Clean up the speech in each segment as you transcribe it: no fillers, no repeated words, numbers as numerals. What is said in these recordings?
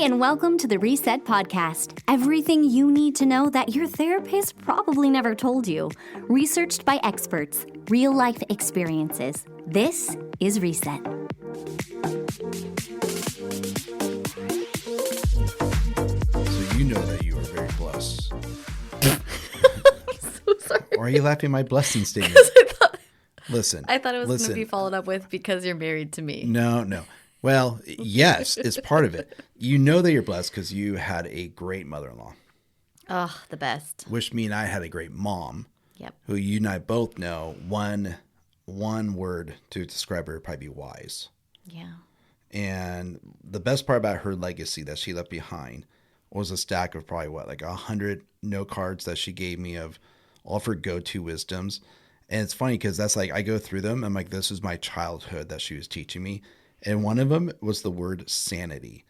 Hey, and welcome to the Reset Podcast. Everything you need to know that your therapist probably never told you. Researched by experts, real life experiences. This is Reset. So you know that you are very blessed. I'm so sorry. Why are you laughing at my blessing statement? Listen. I thought it was going to be followed up with because you're married to me. No. Well, yes, it's part of it. You know that you're blessed because you had a great mother-in-law. Oh, the best. Which means I had a great mom. Yep. Who you and I both know one word to describe her would probably be wise. Yeah. And the best part about her legacy that she left behind was a stack of probably 100 note cards that she gave me of all of her go-to wisdoms. And it's funny because that's I go through them. I'm like, this is my childhood that she was teaching me. And one of them was the word sanity.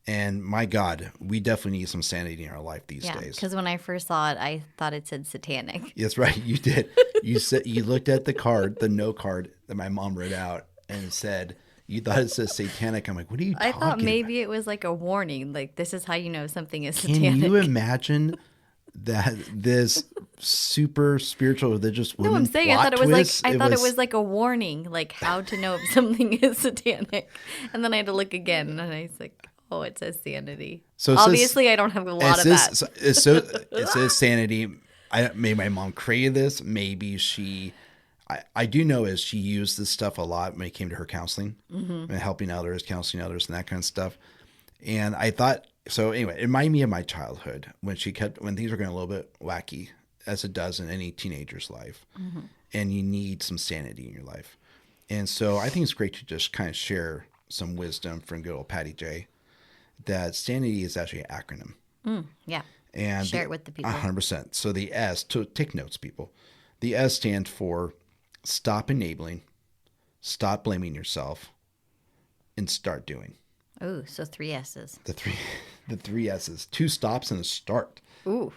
And my God, we definitely need some sanity in our life these days. Yeah, because when I first saw it, I thought it said satanic. That's right. You did. You looked at the card, the note card that my mom wrote out, and it said, you thought it said satanic. I'm like, what are you talking about? I thought maybe it was like a warning. Like, this is how you know something is satanic. Can you imagine that this super spiritual religious woman? No, I'm saying I thought it was like a warning, like how to know if something is satanic. And then I had to look again, and I was like, oh, it says sanity. So obviously, I don't have a lot of that. It says sanity. Maybe my mom created this. Maybe she. I do know is she used this stuff a lot when it came to her counseling and helping others, counseling others, and that kind of stuff. And I thought. So anyway, it reminded me of my childhood when things were going a little bit wacky, as it does in any teenager's life, and you need some sanity in your life. And so I think it's great to just kind of share some wisdom from good old Patty J. That sanity is actually an acronym. Yeah. And share it with the people. 100%. So the S, take notes, people. The S stands for stop enabling, stop blaming yourself, and start doing. Oh, so 3 S's. The three S's. 2 stops and a start. Ooh.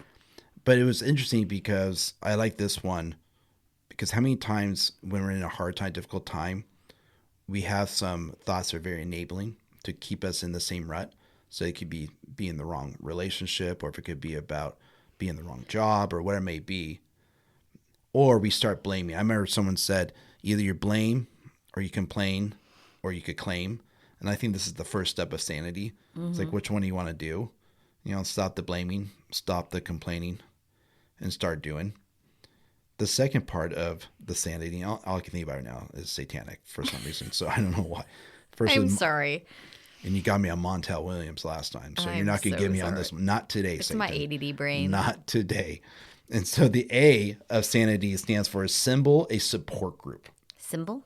But it was interesting because I like this one because how many times when we're in a hard time, difficult time, we have some thoughts that are very enabling to keep us in the same rut. So it could be in the wrong relationship, or if it could be about being in the wrong job or whatever it may be. Or we start blaming. I remember someone said either you blame or you complain or you could claim. And I think this is the first step of sanity. It's like, which one do you want to do? Stop the blaming, stop the complaining, and start doing. The second part of the sanity, all I can think about right now is satanic for some reason. So I don't know why. I'm sorry. And you got me on Montel Williams last time. So you're not going to get me on this one. Not today, It's Satan. my ADD brain. Not today. And so the A of sanity stands for assemble a support group. Symbol?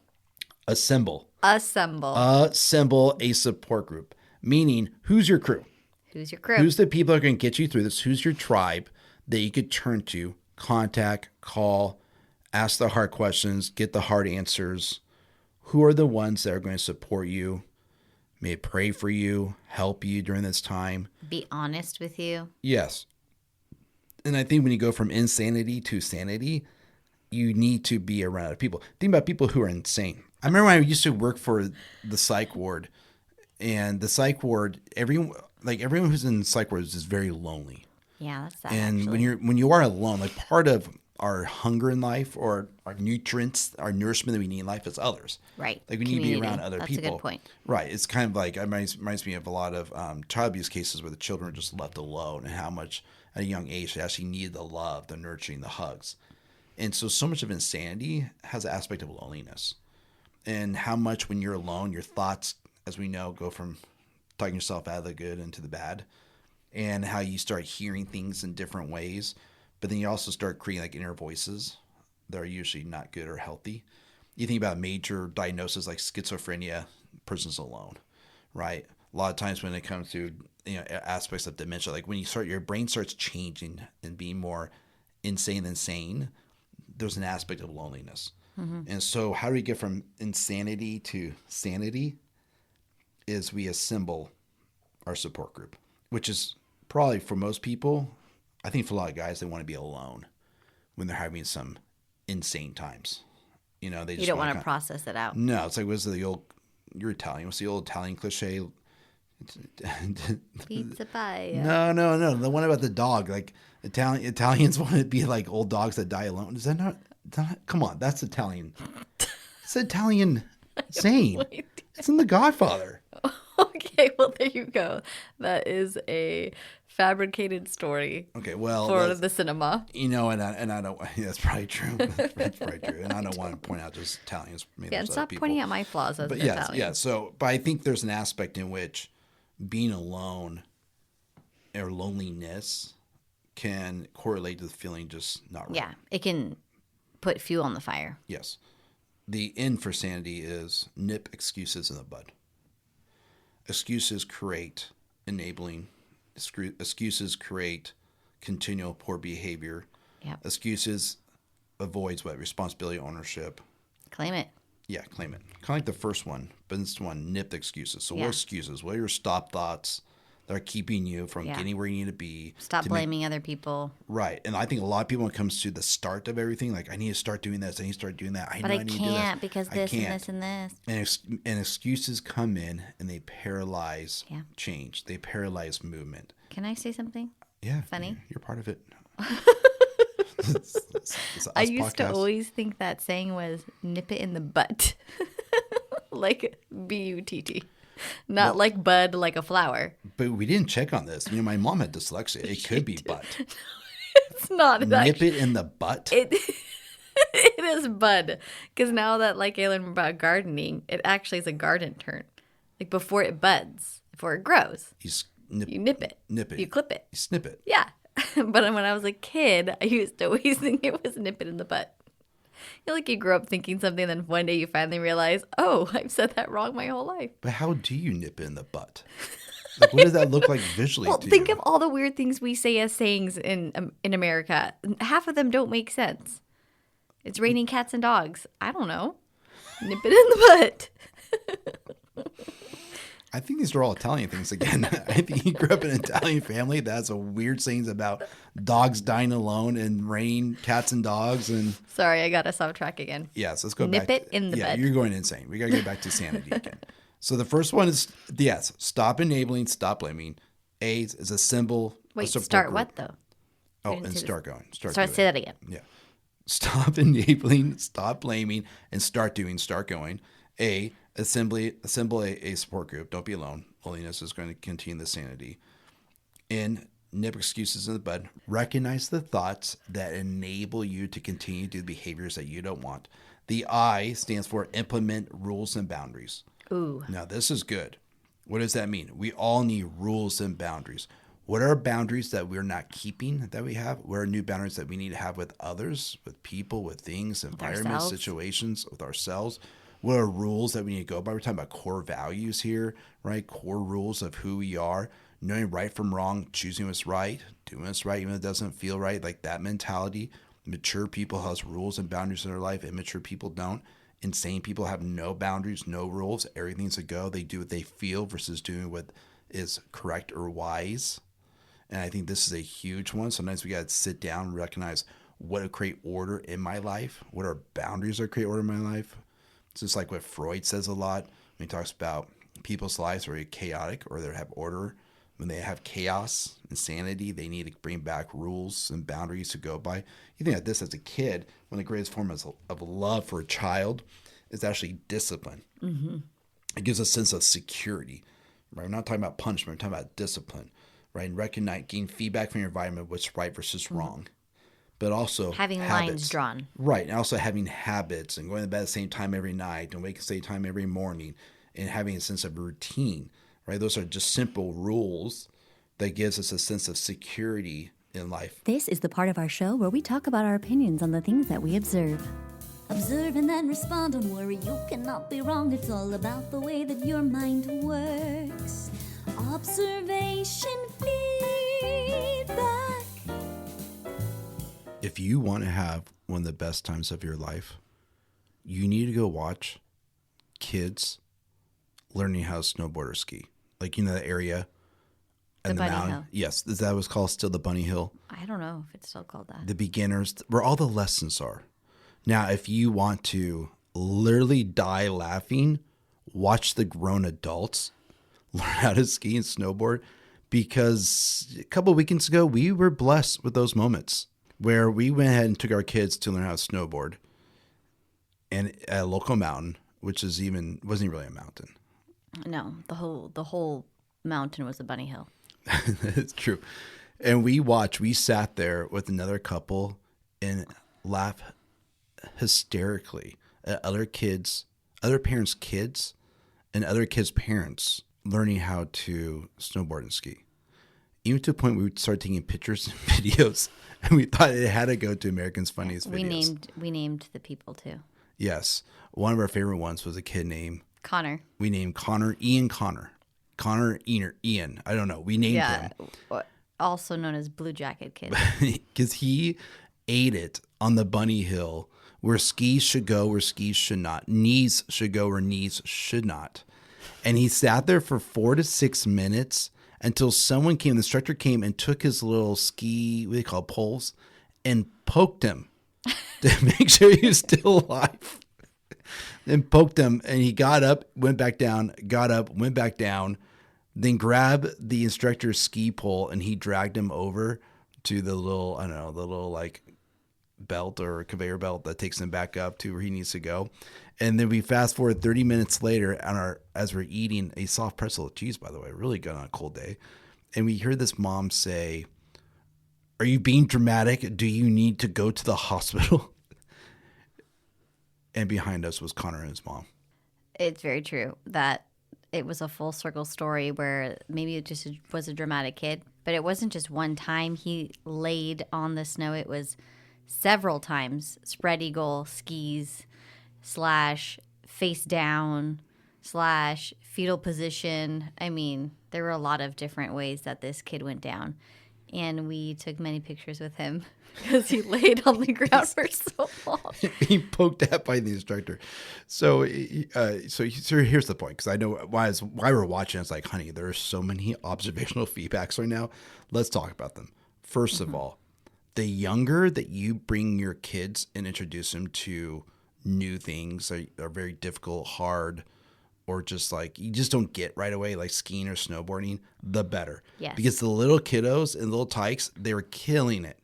Assemble a support group, meaning who's your crew? Who's your crew? Who's the people that are going to get you through this? Who's your tribe that you could turn to, contact, call, ask the hard questions, get the hard answers? Who are the ones that are going to support you, may pray for you, help you during this time? Be honest with you. Yes. And I think when you go from insanity to sanity, you need to be around other people. Think about people who are insane. I remember when I used to work for the psych ward, and the psych ward, everyone who's in the psych ward is just very lonely. Yeah, that's sad. And actually. when you are alone, like part of our hunger in life or our nutrients, our nourishment that we need in life is others. Right. Like we need to be around other people. That's a good point. Right. It's kind of like, it reminds me of a lot of child abuse cases where the children are just left alone and how much at a young age they actually need the love, the nurturing, the hugs. And so much of insanity has an aspect of loneliness. And how much when you're alone, your thoughts, as we know, go from talking yourself out of the good into the bad. And how you start hearing things in different ways. But then you also start creating like inner voices that are usually not good or healthy. You think about major diagnoses like schizophrenia, person's alone, right? A lot of times when it comes to aspects of dementia, like when your brain starts changing and being more insane than sane, there's an aspect of loneliness. And so how do we get from insanity to sanity? Is we assemble our support group, which is probably for most people, I think for a lot of guys, they want to be alone when they're having some insane times. They just you don't want to process it out. No, it's like, you're Italian. What's the old Italian cliche? Pizza pie. No. The one about the dog. Like Italians want to be like old dogs that die alone. Is that not? Come on, that's Italian. It's an Italian saying. It's in The Godfather. Okay, well, there you go. That is a fabricated story. Okay, well, for the cinema. And I don't. Yeah, that's probably true. That's probably true. And I don't want to point out just Italians. Yeah, and stop pointing out my flaws as an Italian. Yeah. So, but I think there's an aspect in which being alone or loneliness can correlate to the feeling just not right. Yeah, it can put fuel on the fire. Yes. The end for sanity is nip excuses in the bud. Excuses create enabling. Excuses create continual poor behavior. Yep. Excuses avoids what? Responsibility, ownership. Claim it. Yeah, claim it. Kind of like the first one, but this one, nip excuses. So Yeah. what excuses? What are your stop thoughts that are keeping you from getting where you need to be? Stop blaming other people. Right. And I think a lot of people, when it comes to the start of everything, like, I need to start doing this. I need to start doing that. But I can't because this and this and this. And excuses come in and they paralyze change. They paralyze movement. Can I say something? Yeah. Funny? You're part of it. I used to always think that saying was nip it in the butt. Like B-U-T-T. Not like bud, like a flower. But we didn't check on this. My mom had dyslexia. It could be butt. It's not. Nip it in the butt? It is bud. Because now that I learned about gardening, it actually is a garden term. Like before it buds, before it grows. You nip it. Nip it. You clip it. You snip it. Yeah. But when I was a kid, I used to always think it was nip it in the butt. You grow up thinking something, then one day you finally realize, oh, I've said that wrong my whole life. But how do you nip it in the butt? What does that look like visually to you? Think of all the weird things we say as sayings in America. Half of them don't make sense. It's raining cats and dogs. I don't know. Nip it in the butt. I think these are all Italian things again. I think you grew up in an Italian family that has a weird sayings about dogs dying alone and rain, cats and dogs. And sorry, I got us off track again. Yes, let's go back. Nip it in the bed. You're going insane. We got to get back to sanity again. So the first one is, yes, stop enabling, stop blaming. A is a symbol. Wait, start what though? Oh, and start going. Start say that again. Yeah. Stop enabling, stop blaming, and start doing, start going. Assemble a support group. Don't be alone. Loneliness is going to continue the sanity. And nip excuses in the bud. Recognize the thoughts that enable you to continue to do the behaviors that you don't want. The I stands for implement rules and boundaries. Ooh. Now, this is good. What does that mean? We all need rules and boundaries. What are boundaries that we're not keeping that we have? What are new boundaries that we need to have with others, with people, with things, environments, situations, with ourselves? What are rules that we need to go by? We're talking about core values here, right? Core rules of who we are, knowing right from wrong, choosing what's right, doing what's right even if it doesn't feel right, like that mentality. Mature people have rules and boundaries in their life. Immature people don't. Insane people have no boundaries, no rules. Everything's a go. They do what they feel versus doing what is correct or wise. And I think this is a huge one. Sometimes we got to sit down and recognize what will create order in my life. What are boundaries that create order in my life? It's just like what Freud says a lot when he talks about people's lives are chaotic or they have order. When they have chaos and sanity, they need to bring back rules and boundaries to go by. You think of this as a kid, one of the greatest forms of love for a child is actually discipline. Mm-hmm. It gives a sense of security. Right? We're not talking about punishment. We're talking about discipline. Right? And recognize, getting feedback from your environment, what's right versus wrong. But also having habits. Lines drawn. Right. And also having habits and going to bed at the same time every night and waking at the same time every morning and having a sense of routine. Right. Those are just simple rules that gives us a sense of security in life. This is the part of our show where we talk about our opinions on the things that we observe. Observe and then respond. Don't worry, you cannot be wrong. It's all about the way that your mind works. Observation feedback. If you want to have one of the best times of your life, you need to go watch kids learning how to snowboard or ski. Like, the area and the mountain. Hill. Yes. Is that what's called still the Bunny Hill? I don't know if it's still called that. The beginners, where all the lessons are. Now, if you want to literally die laughing, watch the grown adults learn how to ski and snowboard, because a couple of weekends ago, we were blessed with those moments where we went ahead and took our kids to learn how to snowboard and at a local mountain, which wasn't even really a mountain. No, the whole mountain was a bunny hill. It's true. And we sat there with another couple and laughed hysterically at other parents' kids, and other kids' parents learning how to snowboard and ski. Even to the point where we started taking pictures and videos, and we thought it had to go to America's Funniest Videos. We named the people too. Yes. One of our favorite ones was a kid named Connor. We named Ian Connor. Ian. I don't know. We named him. Also known as Blue Jacket Kid. Because he ate it on the bunny hill where skis should go, where skis should not. Knees should go where knees should not. And he sat there for 4 to 6 minutes until someone came, the instructor came and took his little ski, what do they call it, poles, and poked him to make sure he was still alive. Then poked him, and he got up, went back down, got up, went back down, then grabbed the instructor's ski pole, and he dragged him over to the little, I don't know, the little like belt or conveyor belt that takes him back up to where he needs to go. And then we fast forward 30 minutes later as we're eating a soft pretzel with cheese, by the way, really good on a cold day. And we hear this mom say, "Are you being dramatic? Do you need to go to the hospital?" And behind us was Connor and his mom. It's very true that it was a full circle story where maybe it just was a dramatic kid, but it wasn't just one time he laid on the snow. It was several times. Spread eagle, skis, / face down, / fetal position. I mean, there were a lot of different ways that this kid went down. And we took many pictures with him because he laid on the ground for so long. He poked at by the instructor. So here's the point, because I know why we're watching. It's like, honey, there are so many observational feedbacks right now. Let's talk about them. First of all, the younger that you bring your kids and introduce them to new things that are very difficult, hard, or just like you just don't get right away, like skiing or snowboarding, the better. Yes. Because the little kiddos and little tykes, they were killing it.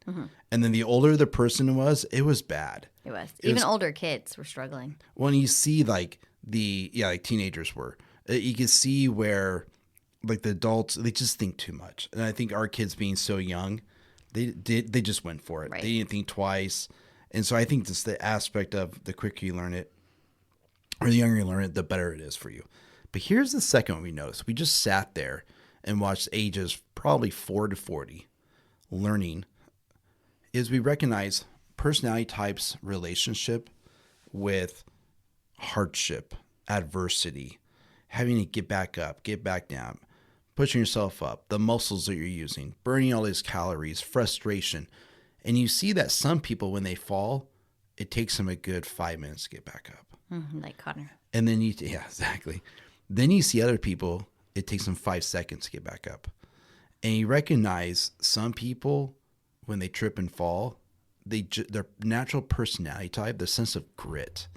And then the older the person was, it was bad. It was. Even older kids were struggling. When you see like like teenagers were, you can see where like the adults, they just think too much. And I think our kids being so young, they just went for it. Right. They didn't think twice. And so I think just the aspect of the quicker you learn it, or the younger you learn it, the better it is for you. But here's the second one we noticed. We just sat there and watched ages probably 4 to 40 learning, is we recognize personality types relationship with hardship, adversity, having to get back up, get back down, pushing yourself up, the muscles that you're using, burning all these calories, frustration. And you see that some people, when they fall, it takes them a good 5 minutes to get back up. Like Connor. And then exactly. Then you see other people, it takes them 5 seconds to get back up. And you recognize some people, when they trip and fall, their natural personality type, the sense of grit,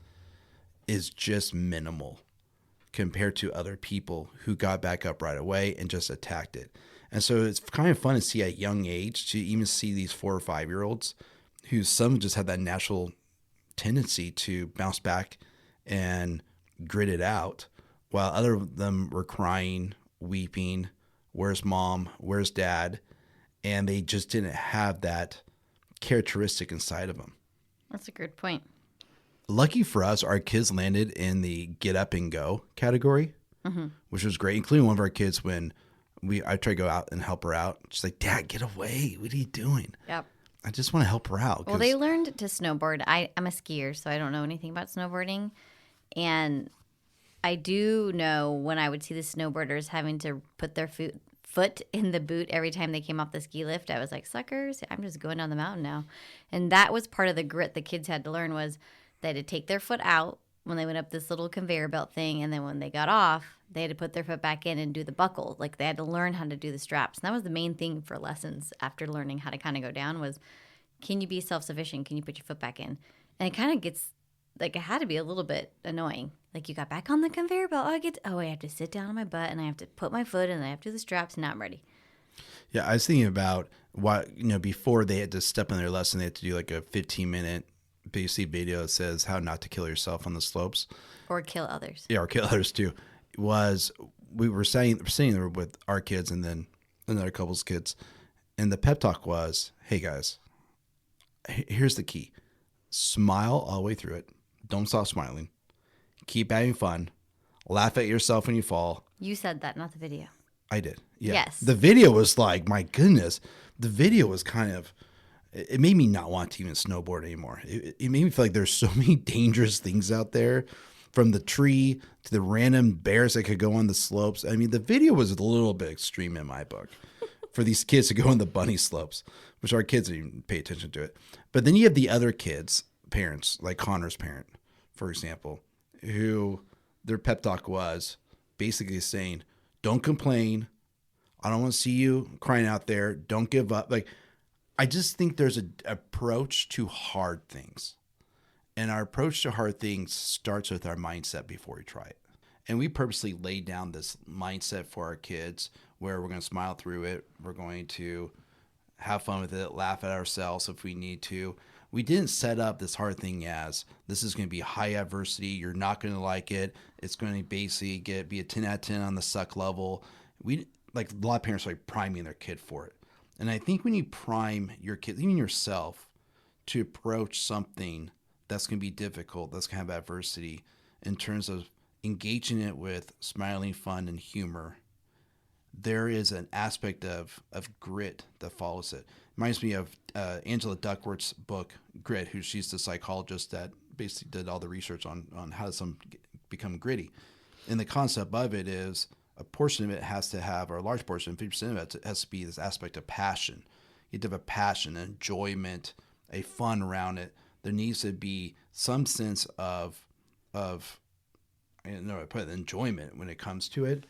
is just minimal compared to other people who got back up right away and just attacked it. And so it's kind of fun to see at a young age, to even see these 4 or 5 year olds who some just have that natural tendency to bounce back and grit it out, while other of them were crying, weeping, where's mom, where's dad? And they just didn't have that characteristic inside of them. That's a good point. Lucky for us, our kids landed in the get up and go category, which was great, including one of our kids when I tried to go out and help her out. She's like, "Dad, get away. What are you doing?" Yep. I just want to help her out. Well, they learned to snowboard. I'm a skier, so I don't know anything about snowboarding. And I do know when I would see the snowboarders having to put their foot in the boot every time they came off the ski lift, I was like, suckers, I'm just going down the mountain now. And that was part of the grit the kids had to learn, was they had to take their foot out when they went up this little conveyor belt thing. And then when they got off, they had to put their foot back in and do the buckle. Like they had to learn how to do the straps. And that was the main thing for lessons after learning how to kind of go down was, can you be self-sufficient? Can you put your foot back in? And it kind of gets like, it had to be a little bit annoying. Like, you got back on the conveyor belt. I have to sit down on my butt, and I have to put my foot, and I have to do the straps, and now I'm ready. Yeah, I was thinking about what, before they had to step in their lesson, they had to do like a 15-minute basic video that says how not to kill yourself on the slopes. Or kill others. Yeah, or kill others too. We were sitting there with our kids and then another couple's kids. And the pep talk was, hey guys, here's the key. Smile all the way through it. Don't stop smiling. Keep having fun. Laugh at yourself when you fall. You said that, not the video. I did. Yeah. Yes. The video was like, my goodness. The video was kind of, it made me not want to even snowboard anymore. It made me feel like there's so many dangerous things out there, from the tree to the random bears that could go on the slopes. I mean, the video was a little bit extreme in my book for these kids to go on the bunny slopes, which our kids didn't even pay attention to it. But then you have the other kids, parents, like Connor's parent, for example, who their pep talk was basically saying, don't complain. I don't want to see you crying out there. Don't give up. Like, I just think there's an approach to hard things. And our approach to hard things starts with our mindset before we try it. And we purposely laid down this mindset for our kids where we're going to smile through it. We're going to have fun with it, laugh at ourselves if we need to. We didn't set up this hard thing as this is going to be high adversity. You're not going to like it. It's going to basically be a 10 out of 10 on the suck level. Like a lot of parents are like priming their kid for it. And I think when you prime your kid, even yourself, to approach something that's going to be difficult, that's going to have adversity, in terms of engaging it with smiling, fun, and humor, there is an aspect of grit that follows it. Reminds me of Angela Duckworth's book, Grit, she's the psychologist that basically did all the research on how does someone become gritty. And the concept of it is a portion of it has to have, or a large portion, 50% of it has to be this aspect of passion. You have to have a passion, an enjoyment, a fun around it. There needs to be some sense of I don't know, I put enjoyment when it comes to it.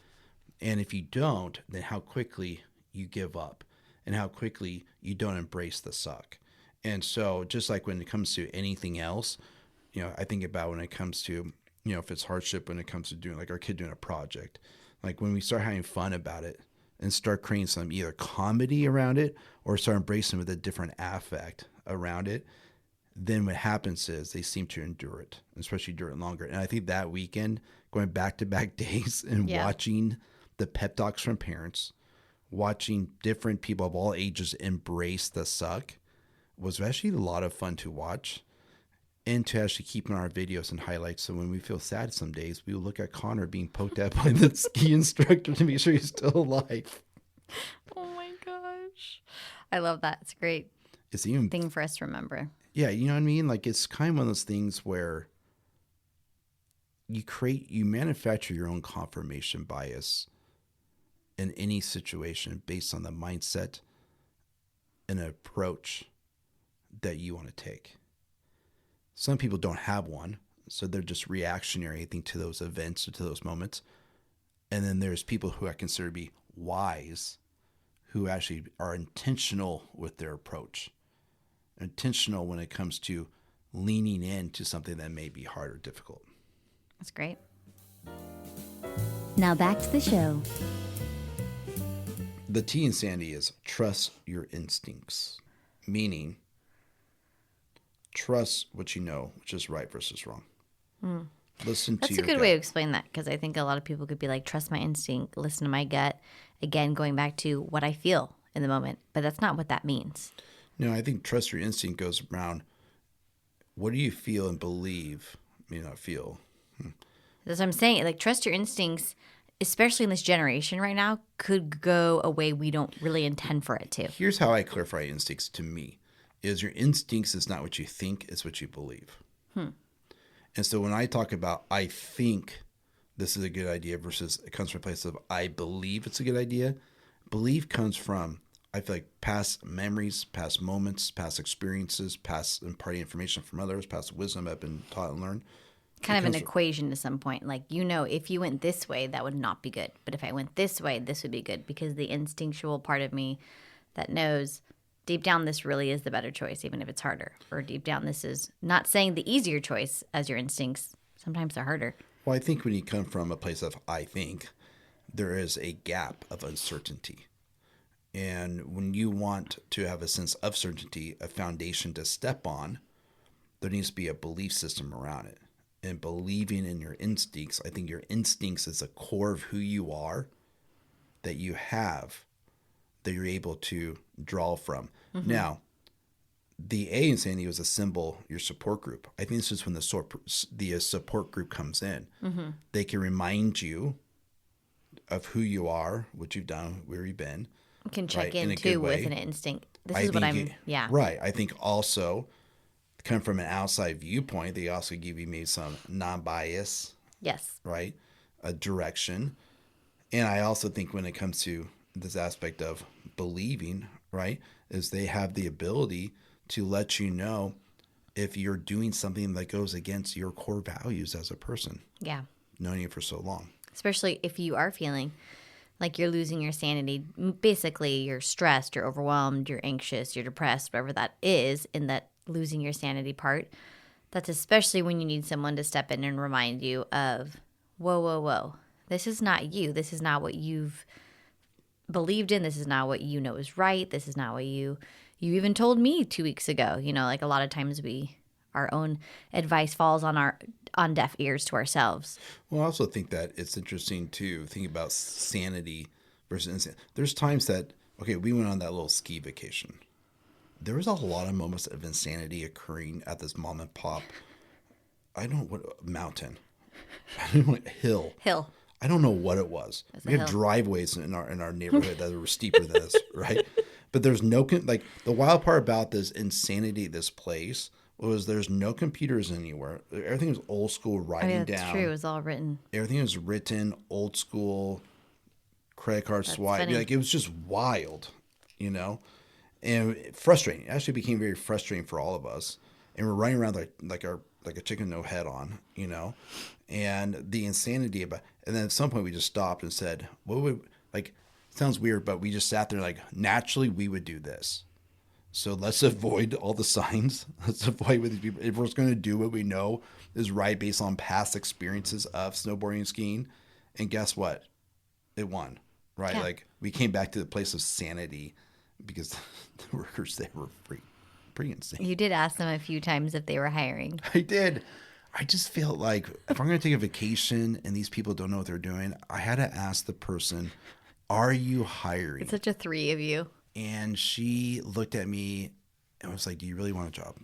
And if you don't, then how quickly you give up and how quickly you don't embrace the suck. And so just like when it comes to anything else, I think about when it comes to, if it's hardship, when it comes to doing, like our kid doing a project, like when we start having fun about it and start creating some either comedy around it or start embracing with a different affect around it, then what happens is they seem to endure it, especially endure it longer. And I think that weekend, going back-to-back days and watching the pep talks from parents, watching different people of all ages embrace the suck, was actually a lot of fun to watch and to actually keep in our videos and highlights. So when we feel sad some days, we will look at Connor being poked at by the ski instructor to make sure he's still alive. Oh my gosh. I love that. It's a great thing for us to remember. Yeah, you know what I mean? Like, it's kind of one of those things where you manufacture your own confirmation bias in any situation based on the mindset and approach that you want to take. Some people don't have one, so they're just reactionary, I think, to those events or to those moments. And then there's people who I consider to be wise, who actually are intentional with their approach, intentional when it comes to leaning into something that may be hard or difficult. That's great. Now back to the show. The T in Sandy is trust your instincts, meaning trust what you know, which is right versus wrong. Listen to your gut. That's a good way to explain that, because I think a lot of people could be like, trust my instinct, listen to my gut. Again, going back to what I feel in the moment, but that's not what that means. No, I think trust your instinct goes around what do you feel and believe, may not feel. That's what I'm saying. Like, trust your instincts, especially in this generation right now, could go a way we don't really intend for it to. Here's how I clarify instincts to me, is your instincts is not what you think, it's what you believe. And so when I talk about I think this is a good idea versus it comes from a place of I believe it's a good idea, belief comes from, I feel like, past memories, past moments, past experiences, past imparting information from others, past wisdom I've been taught and learned. Kind of an equation to some point. Like, if you went this way, that would not be good. But if I went this way, this would be good. Because the instinctual part of me that knows deep down, this really is the better choice, even if it's harder. Or deep down, this is not saying the easier choice, as your instincts sometimes are harder. Well, I think when you come from a place of I think, there is a gap of uncertainty. And when you want to have a sense of certainty, a foundation to step on, there needs to be a belief system around it. And believing in your instincts, I think your instincts is the core of who you are, that you have, that you're able to draw from. Mm-hmm. Now, the A in Sanity was a symbol, your support group. I think this is when the support group comes in. Mm-hmm. They can remind you of who you are, what you've done, where you've been. You can check in too with an instinct. This is what I'm, Right. I think also, come from an outside viewpoint, they also give you maybe some non-bias. Yes. Right? A direction. And I also think when it comes to this aspect of believing, right, is they have the ability to let you know if you're doing something that goes against your core values as a person. Yeah. Knowing you for so long. Especially if you are feeling like you're losing your sanity. Basically, you're stressed, you're overwhelmed, you're anxious, you're depressed, whatever that is in that losing your sanity part. That's especially when you need someone to step in and remind you of, whoa, whoa, whoa. This is not you. This is not what you've believed in. This is not what you know is right. This is not what you even told me 2 weeks ago. You know, like a lot of times our own advice falls on deaf ears to ourselves. Well, I also think that it's interesting to think about sanity versus insanity. There's times that, okay, we went on that little ski vacation. There was a lot of moments of insanity occurring at this mom and pop. I don't know what mountain. I don't know what hill. I don't know what it was. We have driveways in our neighborhood that were steeper than this, right? But there's no the wild part about this insanity, this place, was there's no computers anywhere. Everything was old school writing down. That's true. It was all written. Everything was written, old school, credit card swipe. Like, it was just wild, you know, and frustrating. It actually became very frustrating for all of us. And we're running around like a chicken no head on, you know, and the insanity about. And then at some point we just stopped and said, "What would like?" Sounds weird, but we just sat there like naturally we would do this. So let's avoid all the signs. Let's avoid with these people. If we're going to do what we know is right based on past experiences of snowboarding and skiing, and guess what? It won, right? Yeah. Like we came back to the place of sanity because the workers there were pretty insane. You did ask them a few times if they were hiring. I did. I just feel like if I'm going to take a vacation and these people don't know what they're doing, I had to ask the person, "Are you hiring?" It's such a three of you. And she looked at me and was like, "Do you really want a job?"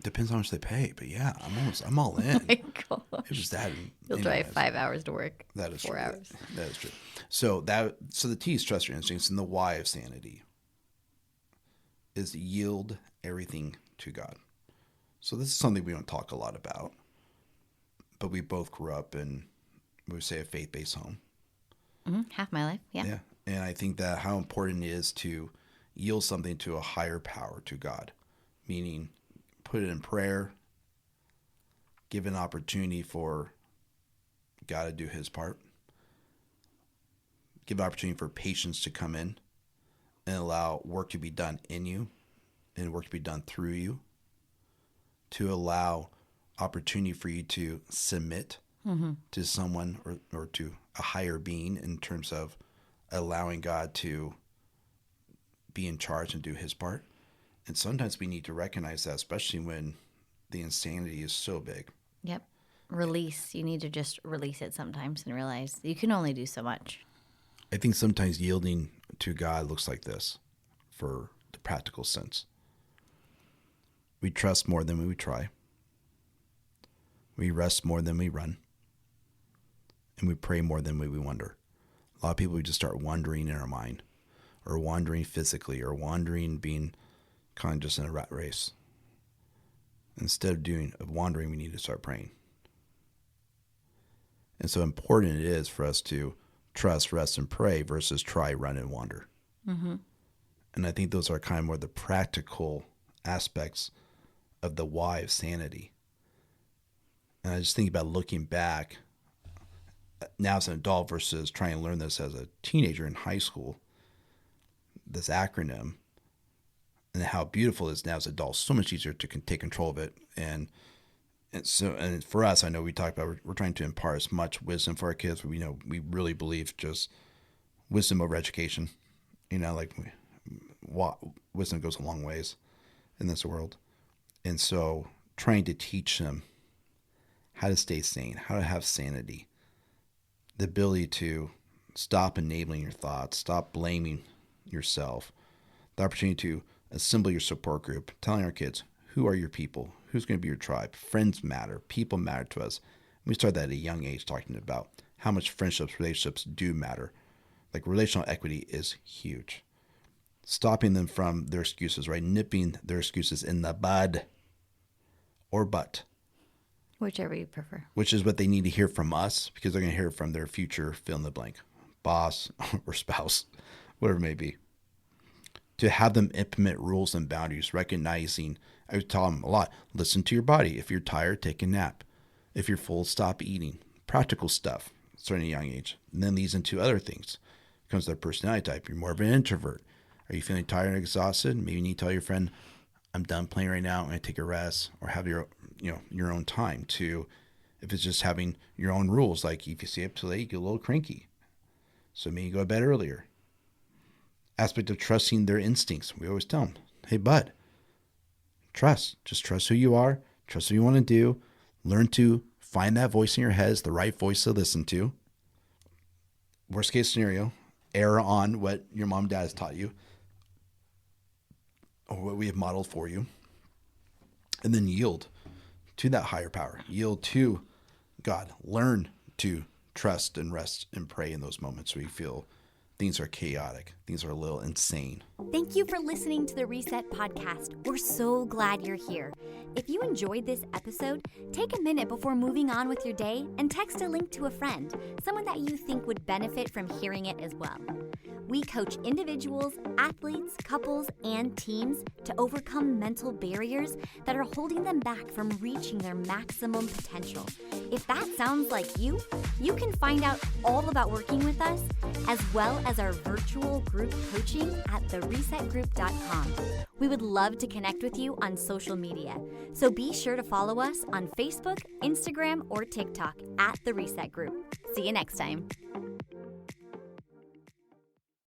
Depends on how much they pay, but yeah, I'm all in. Oh my God. It was that. You'll drive 5 hours to work. That is 4 true. hours. That is true. So the T is trust your instincts, and the Y of sanity is yield everything to God. So this is something we don't talk a lot about, but we both grew up in, we would say, a faith-based home. Mm-hmm. Half my life, yeah. Yeah. And I think that how important it is to yield something to a higher power, to God, meaning put it in prayer, give an opportunity for God to do his part, give an opportunity for patience to come in and allow work to be done in you and work to be done through you, to allow opportunity for you to submit to someone or to a higher being in terms of allowing God to be in charge and do his part. And sometimes we need to recognize that, especially when the insanity is so big. Yep. Release. You need to just release it sometimes and realize you can only do so much. I think sometimes yielding to God looks like this for the practical sense. We trust more than we try. We rest more than we run. And we pray more than we wonder. A lot of people, we just start wandering in our mind, or wandering physically, or wandering being kind of just in a rat race. Instead of wandering, we need to start praying. And so important it is for us to trust, rest, and pray versus try, run, and wander. Mm-hmm. And I think those are kind of more the practical aspects of the why of sanity. And I just think about looking back now as an adult versus trying to learn this as a teenager in high school. this acronym and how beautiful it is now as adults. So much easier to take control of it. And for us, I know we talked about we're trying to impart as much wisdom for our kids. We really believe just wisdom over education. Wisdom goes a long ways in this world. And so trying to teach them how to stay sane, how to have sanity, the ability to stop enabling your thoughts, stop blaming yourself, the opportunity to assemble your support group, telling our kids, who are your people? Who's going to be your tribe? Friends matter. People matter to us. We start that at a young age, talking about how much friendships, relationships do matter. Like relational equity is huge. Stopping them from their excuses, right? Nipping their excuses in the bud or butt. Whichever you prefer. Which is what they need to hear from us, because they're going to hear it from their future fill in the blank, boss or spouse, whatever it may be. To have them implement rules and boundaries, recognizing, I would tell them a lot, listen to your body. If you're tired, take a nap. If you're full, stop eating. Practical stuff, starting at a young age. And then leads into other things. It comes to their personality type. You're more of an introvert. Are you feeling tired and exhausted? Maybe you need to tell your friend, I'm done playing right now. I'm going to take a rest, or have your own time. To, if it's just having your own rules, like if you stay up too late, you get a little cranky. So maybe you go to bed earlier. Aspect of trusting their instincts. We always tell them, hey, bud, just trust who you are, trust what you want to do, learn to find that voice in your head is the right voice to listen to. Worst case scenario, err on what your mom and dad has taught you or what we have modeled for you, and then yield to that higher power, yield to God, learn to trust and rest and pray in those moments where you feel things are chaotic, things are a little insane. Thank you for listening to the Reset Podcast. We're so glad you're here. If you enjoyed this episode, take a minute before moving on with your day and text a link to a friend, someone that you think would benefit from hearing it as well. We coach individuals, athletes, couples, and teams to overcome mental barriers that are holding them back from reaching their maximum potential. If that sounds like you can find out all about working with us, as well as our virtual group coaching at theresetgroup.com. We would love to connect with you on social media, so be sure to follow us on Facebook, Instagram, or TikTok at The Reset Group. See you next time.